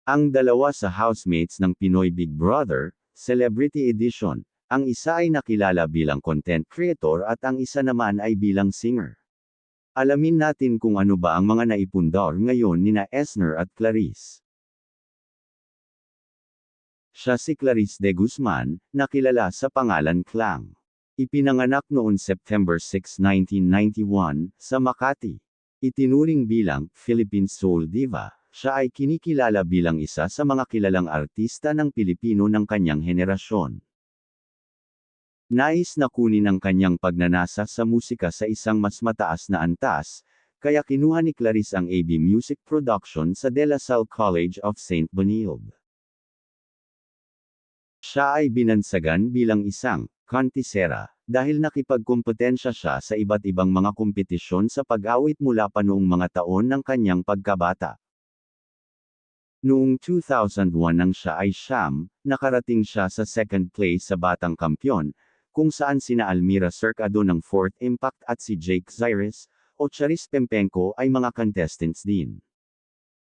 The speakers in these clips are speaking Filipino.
Ang dalawa sa housemates ng Pinoy Big Brother, Celebrity Edition. Ang isa ay nakilala bilang content creator at ang isa naman ay bilang singer. Alamin natin kung ano ba ang mga naipundar ngayon nina Esner at Clarice. Siya si Clarice de Guzman, nakilala sa pangalan Klang. Ipinanganak noon September 6, 1991, sa Makati. Itinuring bilang Philippine Soul Diva, siya ay kinikilala bilang isa sa mga kilalang artista ng Pilipino ng kanyang henerasyon. Nais na kunin ang kanyang pagnanasa sa musika sa isang mas mataas na antas, kaya kinuha ni Clarice ang AB Music Production sa De La Salle College of St. Benilde. Siya ay binansagan bilang isang kontisera dahil nakipagkompetensya siya sa iba't ibang mga kompetisyon sa pag-awit mula pa noong mga taon ng kanyang pagkabata. Noong 2001 nang siya ay siyam, nakarating siya sa second place sa Batang Kampyon, kung saan sina Almira Cercado ng Fourth Impact at si Jake Zyrus, o Charis Pempenko ay mga contestants din.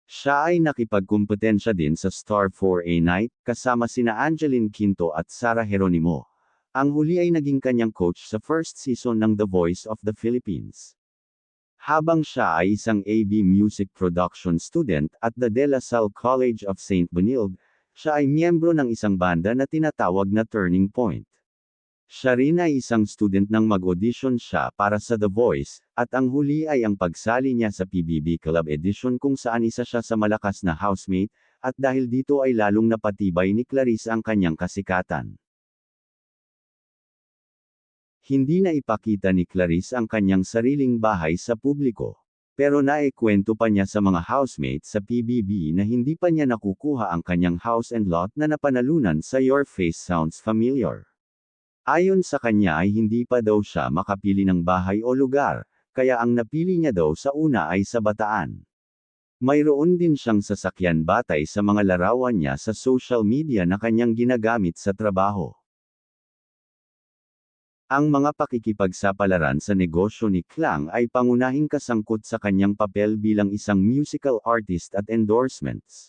Siya ay nakipagkompetensya din sa Star 4A Night, kasama sina Angeline Quinto at Sara Geronimo. Ang huli ay naging kanyang coach sa first season ng The Voice of the Philippines. Habang siya ay isang AB Music Production student at the De La Salle College of St. Benilde, siya ay miyembro ng isang banda na tinatawag na Turning Point. Siya rin ay isang student nang mag-audition siya para sa The Voice, at ang huli ay ang pagsali niya sa PBB Club Edition kung saan isa siya sa malakas na housemate, at dahil dito ay lalong napatibay ni Clarice ang kanyang kasikatan. Hindi na ipakita ni Clarice ang kanyang sariling bahay sa publiko. Pero naikwento pa niya sa mga housemates sa PBB na hindi pa niya nakukuha ang kanyang house and lot na napanalunan sa Your Face Sounds Familiar. Ayon sa kanya ay hindi pa daw siya makapili ng bahay o lugar, kaya ang napili niya daw sa una ay sa Bataan. Mayroon din siyang sasakyan batay sa mga larawan niya sa social media na kanyang ginagamit sa trabaho. Ang mga pakikipagsapalaran sa negosyo ni Klang ay pangunahing kasangkot sa kanyang papel bilang isang musical artist at endorsements.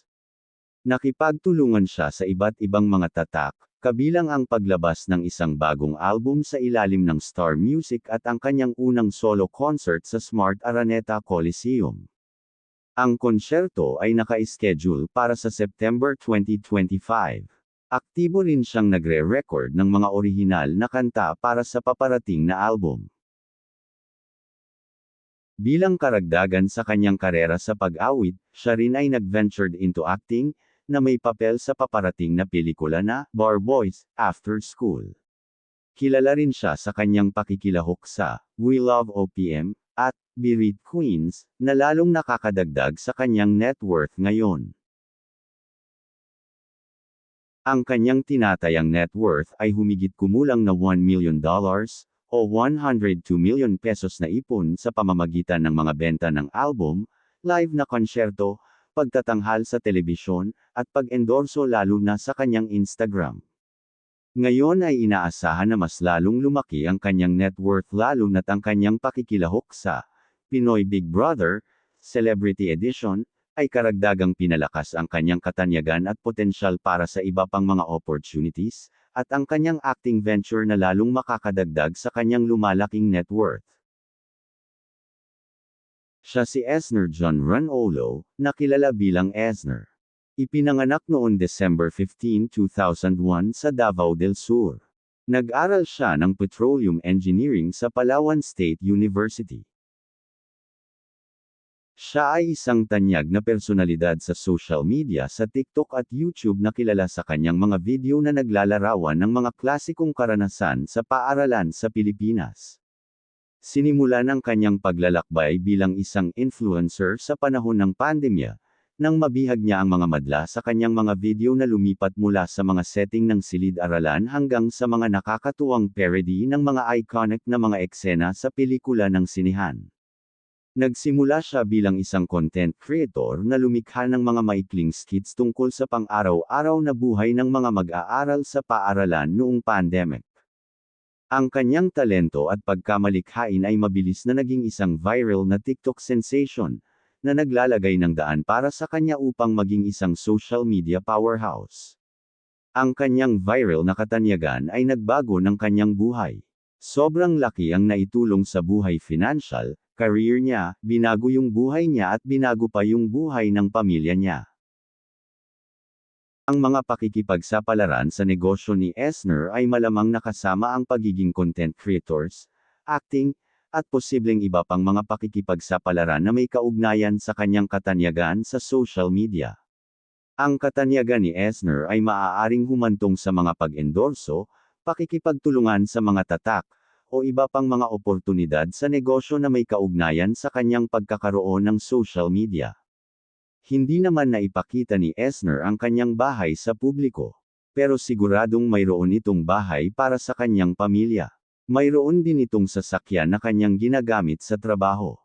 Nakipagtulungan siya sa iba't ibang mga tatak, kabilang ang paglabas ng isang bagong album sa ilalim ng Star Music at ang kanyang unang solo concert sa Smart Araneta Coliseum. Ang konsyerto ay naka-schedule para sa September 2025. Aktibo rin siyang nagre-record ng mga orihinal na kanta para sa paparating na album. Bilang karagdagan sa kanyang karera sa pag-awit, siya rin ay nag-ventured into acting, na may papel sa paparating na pelikula na Bar Boys, After School. Kilala rin siya sa kanyang pakikilahok sa We Love OPM at Bereaved Queens, na lalong nakakadagdag sa kanyang net worth ngayon. Ang kanyang tinatayang net worth ay humigit kumulang na $1 million, o 102 million pesos na ipon sa pamamagitan ng mga benta ng album, live na konsyerto, pagtatanghal sa telebisyon, at pag-endorso lalo na sa kanyang Instagram. Ngayon ay inaasahan na mas lalong lumaki ang kanyang net worth lalo na't ang kanyang pakikilahok sa Pinoy Big Brother, Celebrity Edition, ay karagdagang pinalakas ang kanyang katanyagan at potensyal para sa iba pang mga opportunities, at ang kanyang acting venture na lalong makakadagdag sa kanyang lumalaking net worth. Siya si Esner John Ranolo, na kilala bilang Esner. Ipinanganak noon December 15, 2001 sa Davao del Sur. Nag-aral siya ng Petroleum Engineering sa Palawan State University. Siya ay isang tanyag na personalidad sa social media sa TikTok at YouTube na kilala sa kanyang mga video na naglalarawan ng mga klasikong karanasan sa paaralan sa Pilipinas. Sinimulan ang kanyang paglalakbay bilang isang influencer sa panahon ng pandemya, nang mabihag niya ang mga madla sa kanyang mga video na lumipat mula sa mga setting ng silid-aralan hanggang sa mga nakakatuwang parody ng mga iconic na mga eksena sa pelikula ng sinehan. Nagsimula siya bilang isang content creator na lumikha ng mga maikling skits tungkol sa pang-araw-araw na buhay ng mga mag-aaral sa paaralan noong pandemic. Ang kanyang talento at pagkamalikhain ay mabilis na naging isang viral na TikTok sensation, na naglalagay ng daan para sa kanya upang maging isang social media powerhouse. Ang kanyang viral na katanyagan ay nagbago ng kanyang buhay. Sobrang laki ang naitulong sa buhay financial, career niya, binago yung buhay niya at binago pa yung buhay ng pamilya niya. Ang mga pakikipagsapalaran sa negosyo ni Eisner ay malamang nakasama ang pagiging content creators, acting, at posibleng iba pang mga pakikipagsapalaran na may kaugnayan sa kanyang katanyagan sa social media. Ang katanyagan ni Eisner ay maaaring humantong sa mga pag-endorso, pakikipagtulungan sa mga tatak, o iba pang mga oportunidad sa negosyo na may kaugnayan sa kanyang pagkakaroon ng social media. Hindi naman naipakita ni Eisner ang kanyang bahay sa publiko. Pero siguradong mayroon itong bahay para sa kanyang pamilya. Mayroon din itong sasakyan na kanyang ginagamit sa trabaho.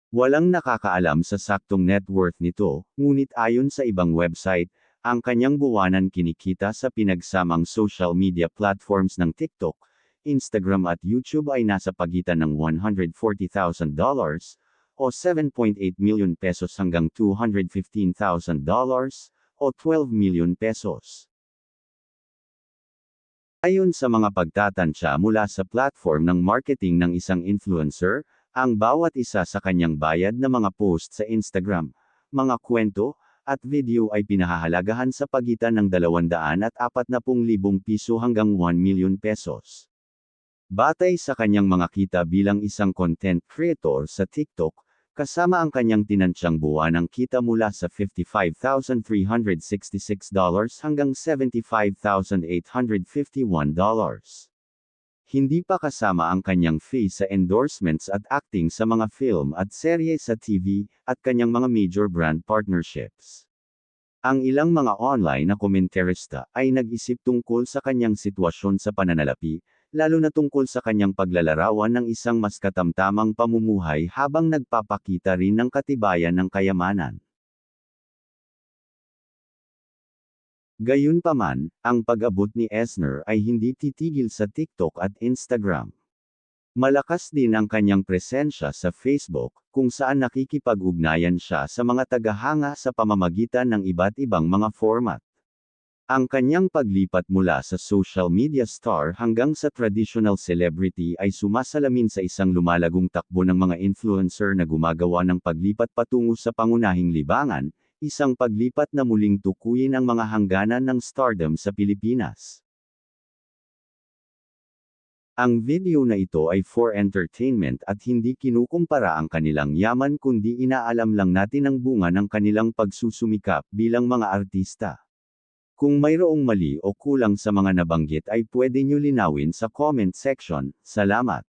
Walang nakakaalam sa saktong net worth nito, ngunit ayon sa ibang website, ang kanyang buwanan kinikita sa pinagsamang social media platforms ng TikTok, Instagram at YouTube ay nasa pagitan ng $140,000, o 7.8 million pesos hanggang $215,000, o 12 million pesos. Ayon sa mga pagtatansya mula sa platform ng marketing ng isang influencer, ang bawat isa sa kanyang bayad na mga post sa Instagram, mga kwento, at video ay pinahahalagahan sa pagitan ng 240,000 piso hanggang 1 million pesos. Batay sa kanyang mga kita bilang isang content creator sa TikTok, kasama ang kanyang tinansyang buwanang kita mula sa $55,366 hanggang $75,851. Hindi pa kasama ang kanyang fee sa endorsements at acting sa mga film at serye sa TV, at kanyang mga major brand partnerships. Ang ilang mga online na komentarista ay nag-isip tungkol sa kanyang sitwasyon sa pananalapi, lalo na tungkol sa kanyang paglalarawan ng isang mas katamtamang pamumuhay habang nagpapakita rin ng katibayan ng kayamanan. Gayunpaman, ang pag-abot ni Eisner ay hindi titigil sa TikTok at Instagram. Malakas din ang kanyang presensya sa Facebook, kung saan nakikipag-ugnayan siya sa mga tagahanga sa pamamagitan ng iba't ibang mga format. Ang kanyang paglipat mula sa social media star hanggang sa traditional celebrity ay sumasalamin sa isang lumalagong takbo ng mga influencer na gumagawa ng paglipat patungo sa pangunahing libangan, isang paglipat na muling tukuyin ang mga hangganan ng stardom sa Pilipinas. Ang video na ito ay for entertainment at hindi kinukumpara ang kanilang yaman kundi inaalam lang natin ang bunga ng kanilang pagsusumikap bilang mga artista. Kung mayroong mali o kulang sa mga nabanggit ay pwede nyo linawin sa comment section. Salamat.